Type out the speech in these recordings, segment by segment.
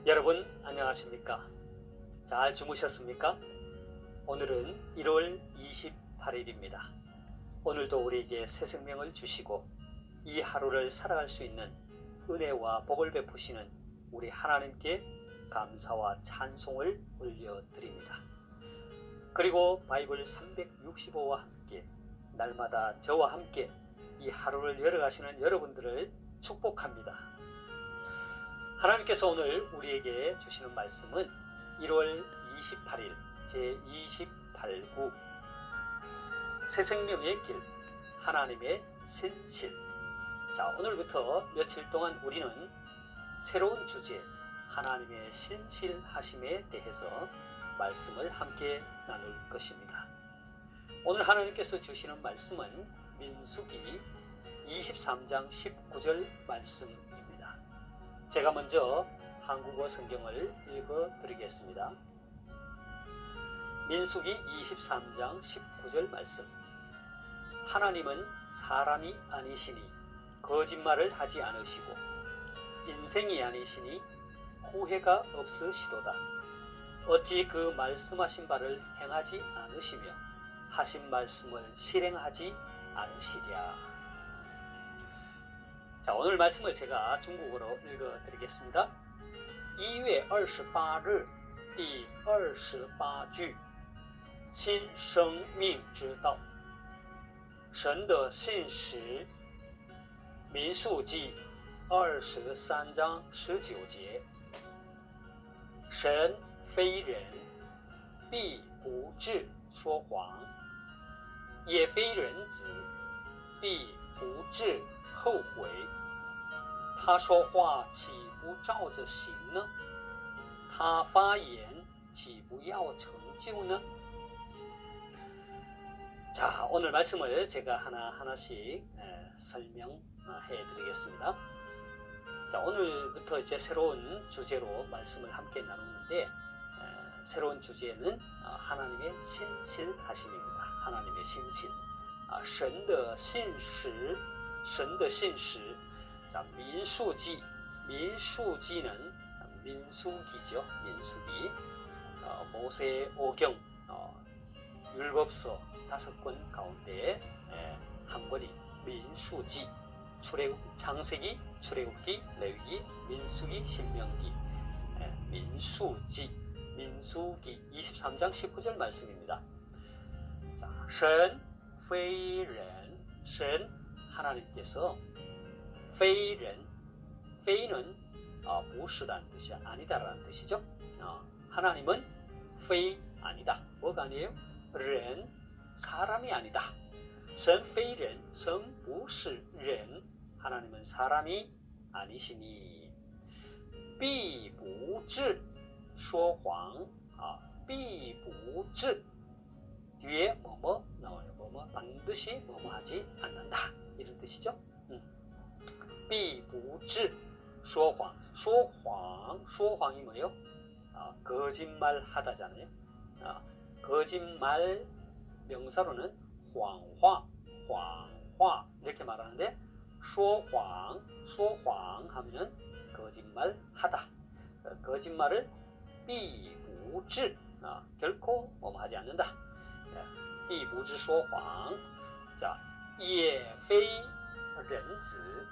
여러분 안녕하십니까? 잘 주무셨습니까? 오늘은 1월 28일입니다. 오늘도 우리에게 새 생명을 주시고 이 하루를 살아갈 수 있는 은혜와 복을 베푸시는 우리 하나님께 감사와 찬송을 올려드립니다. 그리고 바이블 365와 함께 날마다 저와 함께 이 하루를 열어가시는 여러분들을 축복합니다. 하나님께서 오늘 우리에게 주시는 말씀은 1월 28일 제28구 새생명의 길 하나님의 신실. 자, 오늘부터 며칠 동안 우리는 새로운 주제 하나님의 신실하심에 대해서 말씀을 함께 나눌 것입니다. 오늘 하나님께서 주시는 말씀은 민수기 23장 19절 말씀입니다. 제가 먼저 한국어 성경을 읽어 드리겠습니다. 민수기 23장 19절 말씀. 하나님은 사람이 아니시니 거짓말을 하지 않으시고 인생이 아니시니 후회가 없으시도다. 어찌 그 말씀하신 바를 행하지 않으시며 하신 말씀을 실행하지 않으시랴. 자, 오늘 말씀을 제가 중국어로 읽어드리겠습니다. 1月28日第28句新生命之道神的信实民数记23章19节神非人必不至说谎也非人子必不至后悔他说话岂不照着行呢？他发言岂不要成就呢？ 자, 오늘 말씀을 제가 하나하나씩 설명해 드리겠습니다. 자, 오늘부터 이제 새로운 주제로 말씀을 함께 나누는데 새로운 주제는 하나님의 신실하심입니다. 하나님의 신실. 神的信实神的信实 자, 민수기. 민수기는 민수기죠. 민수기. 모세 오경 율법서 5권 가운데 한 권이 민수기. 창세기, 출애굽기, 레위기, 민수기, 신명기. 민수기. 민수기 23장 19절 말씀입니다. 자, 神非人 神 하나님께서 非人 非는 不是라는 뜻이 아니다라는 뜻이죠. 하나님은 非 아니다. 뭐가 아니에요? 人 사람이 아니다. 神非人 神不是人 하나님은 사람이 아니시니 必不至说谎 必不至 뒤에 뭐뭐 나와요. 뭐뭐 반드시 뭐뭐 하지 않는다. 이런 뜻이죠. 必不至说谎 说谎이 뭐예요? 거짓말 하다잖아요. 거짓말 명사로는 谎话 이렇게 말하는데 说谎 하면은 거짓말 하다. 거짓말을 必不至 결코 뭐뭐 하지 않는다. 必不至说谎 자, 也非人子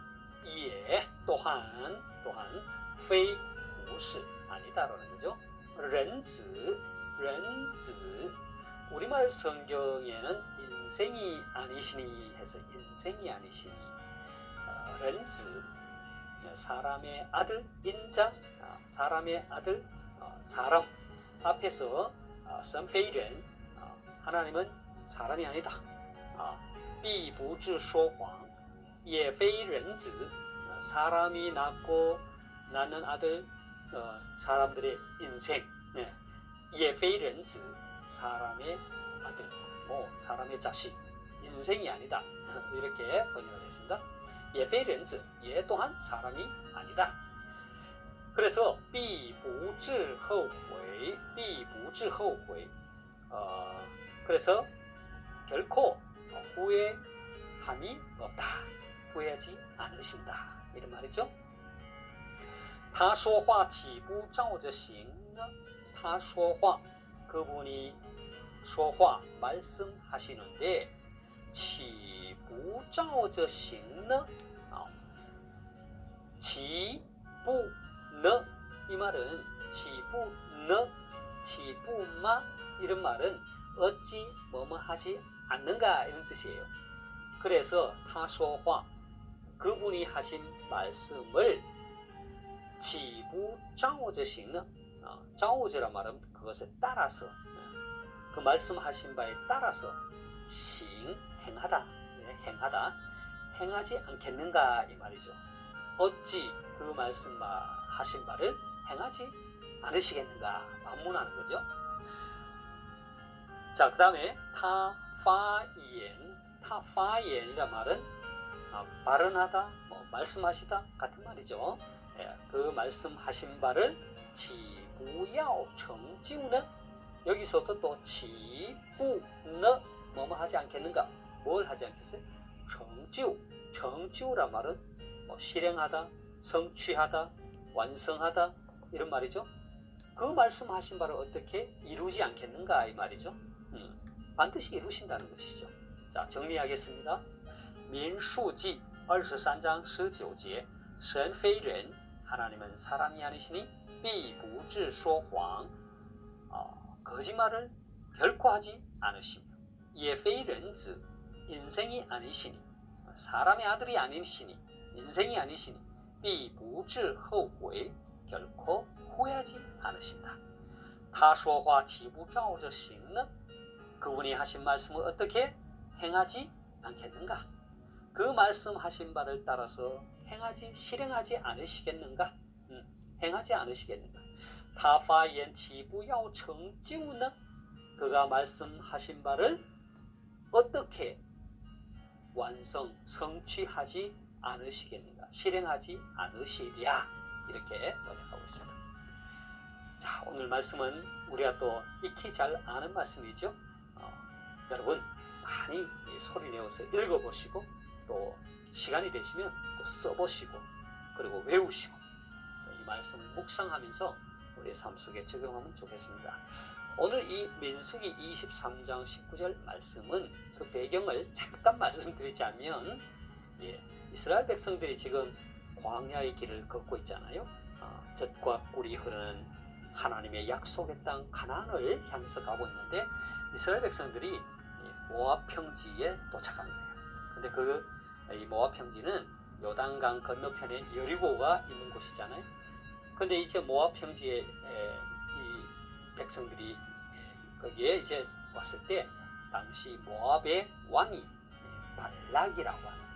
也 또한 非不是 아니다라는 거죠. 人子 우리말 성경에는 인생이 아니시니 해서 인생이 아니시니 人子 사람의 아들 인자 사람의 아들 사람 앞에서 神非人 하나님은 사람이 아니다. 必不至说谎也非人子 사람이 낳고 낳는 아들 사람들의 인생 也非人子 사람의 아들 뭐 사람의 자식 인생이 아니다. 이렇게 번역을 했습니다. 也非人子 예 또한 사람이 아니다. 그래서 必不至后悔 必不至后悔 그래서 결코 후회함이 없다. 후회하지 않으신다. 이런 말이죠. 他说话岂不照着行呢？他说话 그분이 说话 말씀하시는데 岂不照着行呢? 지不呢 이 말은 岂不呢 岂不마 이런 말은 어찌 뭐뭐 하지 않는가 이런 뜻이에요. 그래서 他说话 그분이 하신 말씀을 岂不照着行呢? 照着란 말은 그것에 따라서 그 말씀하신 바에 따라서 싱 행하다 행하다 행하지 않겠는가 이 말이죠. 어찌 그 말씀하신 바를 행하지 않으시겠는가 반문하는 거죠. 자, 그 다음에 타파이엔이란 말은 발언하다, 말씀하시다 같은 말이죠. 그 말씀하신 바를 岂不要成就呢? 여기서도 또 岂不呢 뭐뭐 하지 않겠는가? 뭘 하지 않겠어요? 成就 成就란 말은 실행하다, 성취하다, 완성하다 이런 말이죠. 그 말씀하신 바를 어떻게 이루지 않겠는가 이 말이죠. 반드시 이루신다는 것이죠. 자, 정리하겠습니다. 민수기 23장 19절 神非人 하나님은 사람이 아니시니 必不至说谎 거짓말을 결코 하지 않으시며 也非人子 인생이 아니시니 사람의 아들이 아니시니 인생이 아니시니 必不至后悔 결코 후회하지 않으신다. 他说话岂不照着行呢? 그분이 하신 말씀을 어떻게 행하지 않겠는가? 그 말씀하신 바를 따라서 실행하지 않으시겠는가? 행하지 않으시겠는가? 他发言岂不要成就呢? 그가 말씀하신 바를 어떻게 성취하지 않으시겠는가? 실행하지 않으시랴. 이렇게 번역하고 있습니다. 자, 오늘 말씀은 우리가 또 익히 잘 아는 말씀이죠. 여러분 많이 소리 내어서 읽어보시고 또 시간이 되시면 또 써보시고 그리고 외우시고 이 말씀을 묵상하면서 우리의 삶 속에 적용하면 좋겠습니다. 오늘 이 민수기 23장 19절 말씀은 그 배경을 잠깐 말씀드리자면 이스라엘 백성들이 지금 광야의 길을 걷고 있잖아요. 젖과 꿀이 흐르는 하나님의 약속의 땅 가나안을 향해서 가고 있는데 이스라엘 백성들이 모압 평지에 도착한 거예요. 근데 이 모압 평지는 요단강 건너편에 여리고가 있는 곳이잖아요. 근데 이제 모압 평지에 이 백성들이 거기에 이제 왔을 때 당시 모압의 왕이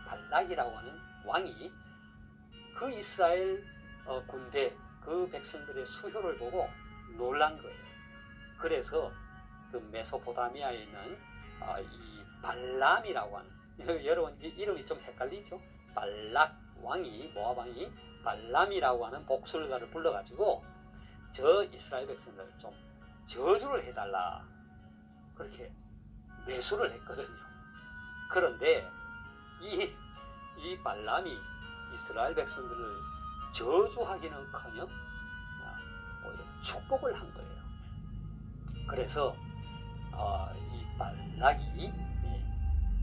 발락이라고 하는 왕이 그 이스라엘 군대 그 백성들의 수효를 보고 놀란 거예요. 그래서 그 메소포타미아에 있는 이 발람이라고 하는 여러분 이름이 좀 헷갈리죠? 발락 왕이 모압 왕이 발람이라고 하는 복술가를 불러가지고 저 이스라엘 백성들을 좀 저주를 해달라 그렇게 매수를 했거든요. 그런데 이 발람이 이스라엘 백성들을 저주하기는커녕 오히려 축복을 한 거예요. 그래서 이 발락이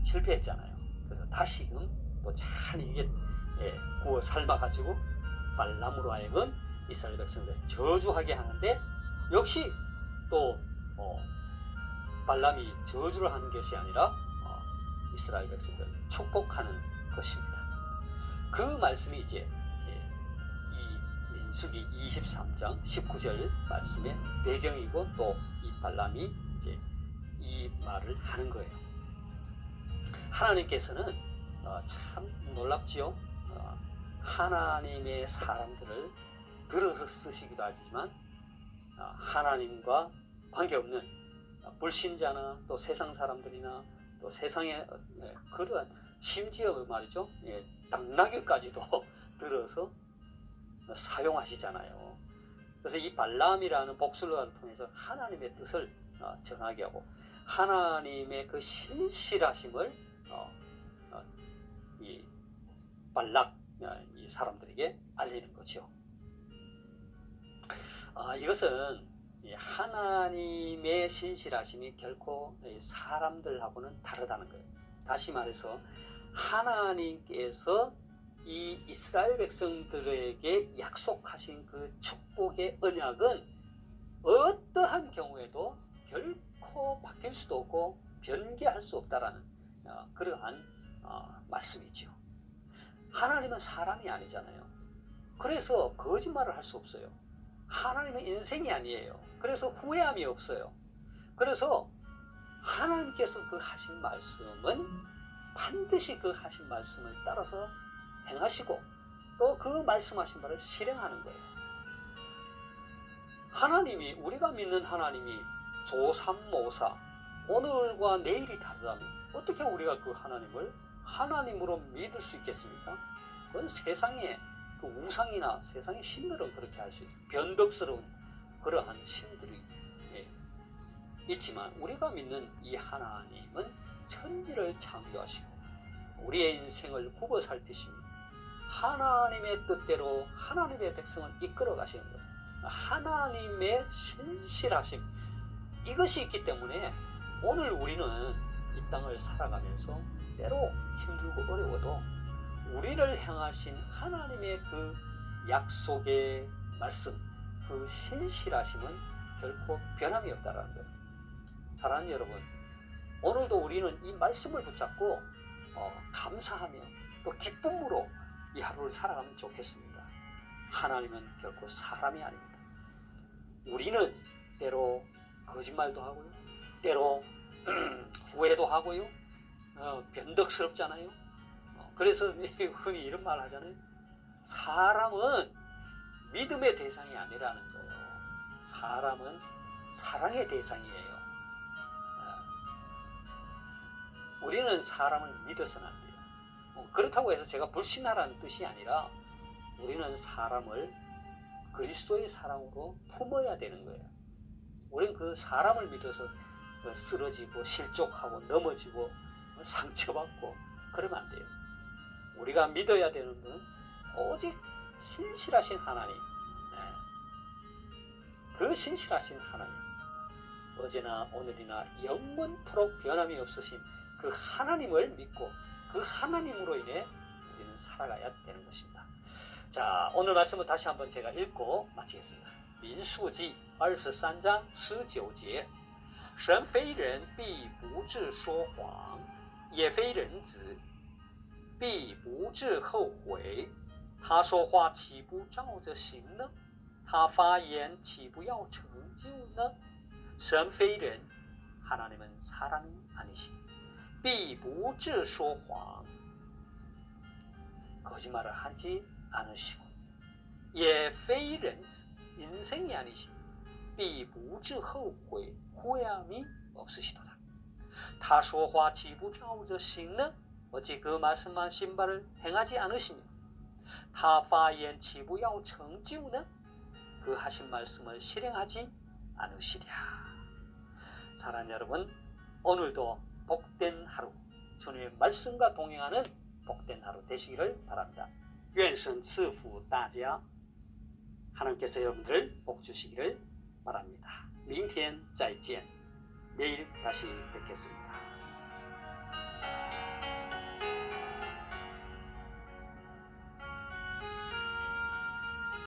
실패했잖아요. 그래서 다시금 또 잘 이게 구워 삶아가지고 발람으로 하여금 이스라엘 백성들을 저주하게 하는데 역시 또 발람이 저주를 하는 것이 아니라 이스라엘 백성들을 축복하는 것입니다. 그 말씀이 이제 이 민수기 23장 19절 말씀의 배경이고 또 이 발람이 이제 이 말을 하는 거예요. 하나님께서는 참 놀랍지요. 하나님의 사람들을 들어서 쓰시기도 하지만 하나님과 관계없는 불신자나 또 세상 사람들이나 또 세상의 그런 심지어 말이죠. 당나귀까지도 들어서 사용하시잖아요. 그래서 이 발람이라는 복술가를 통해서 하나님의 뜻을 전하게 하고 하나님의 그 신실하심을 이 발락 이 사람들에게 알리는 거죠. 이것은 이 하나님의 신실하심이 결코 이 사람들하고는 다르다는 거예요. 다시 말해서 하나님께서 이 이스라엘 백성들에게 약속하신 그 축복의 언약은 어떠한 경우에도 결코 바뀔 수도 없고 변개할 수 없다라는 그러한 말씀이죠. 하나님은 사람이 아니잖아요. 그래서 거짓말을 할 수 없어요. 하나님은 인생이 아니에요. 그래서 후회함이 없어요. 그래서 하나님께서 그 하신 말씀은 반드시 그 하신 말씀을 따라서 행하시고 또 그 말씀하신 바를 실행하는 거예요. 하나님이, 우리가 믿는 하나님이 조삼모사 오늘과 내일이 다르다면 어떻게 우리가 그 하나님을 하나님으로 믿을 수 있겠습니까? 그건 세상의 그 우상이나 세상의 신들은 그렇게 할 수 있죠. 변덕스러운 그러한 신들이 있지만 우리가 믿는 이 하나님은 천지를 창조하시고 우리의 인생을 굽어 살피시며 하나님의 뜻대로 하나님의 백성을 이끌어 가시는 거예요. 하나님의 신실하심, 이것이 있기 때문에 오늘 우리는 이 땅을 살아가면서 때로 힘들고 어려워도 우리를 향하신 하나님의 그 약속의 말씀, 그 신실하심은 결코 변함이 없다는 거예요. 사랑하는 여러분, 오늘도 우리는 이 말씀을 붙잡고 감사하며 또 기쁨으로 이 하루를 살아가면 좋겠습니다. 하나님은 결코 사람이 아닙니다. 우리는 때로 거짓말도 하고요, 때로 후회도 하고요, 변덕스럽잖아요. 그래서 흔히 이런 말 하잖아요. 사람은 믿음의 대상이 아니라는 거예요. 사람은 사랑의 대상이에요. 우리는 사람을 믿어서는 안 돼요. 그렇다고 해서 제가 불신하라는 뜻이 아니라 우리는 사람을 그리스도의 사랑으로 품어야 되는 거예요. 우리는 그 사람을 믿어서 쓰러지고 실족하고 넘어지고 상처받고 그러면 안 돼요. 우리가 믿어야 되는 분은 오직 신실하신 하나님, 그 신실하신 하나님, 어제나 오늘이나 영원토록 변함이 없으신 그 하나님을 믿고 그 하나님으로 인해 우리는 살아가야 되는 것입니다. 자, 오늘 말씀을 다시 한번 제가 읽고 마치겠습니다. 민수기 23장 19节神非人必不至说谎也非人子必不至后悔他说话岂不照着行呢他发言岂不要成就呢神非人하나님은 사람이 아니시니必不至说谎 거짓말을 하지 않으시고也非人子 인생이 아니시니 必不至后悔 후회함이 없으시도다. 他说话岂不照着行呢 어찌 그 말씀하신 바를 행하지 않으시며 他发言岂不要成就呢 그 하신 말씀을 실행하지 않으시랴. 사랑하는 여러분, 오늘도 복된 하루, 주님의 말씀과 동행하는 복된 하루 되시기를 바랍니다. 愿神赐福大家. 하나님께서 여러분들을 복 주시기를 바랍니다. 明天再见. 내일 다시 뵙겠습니다.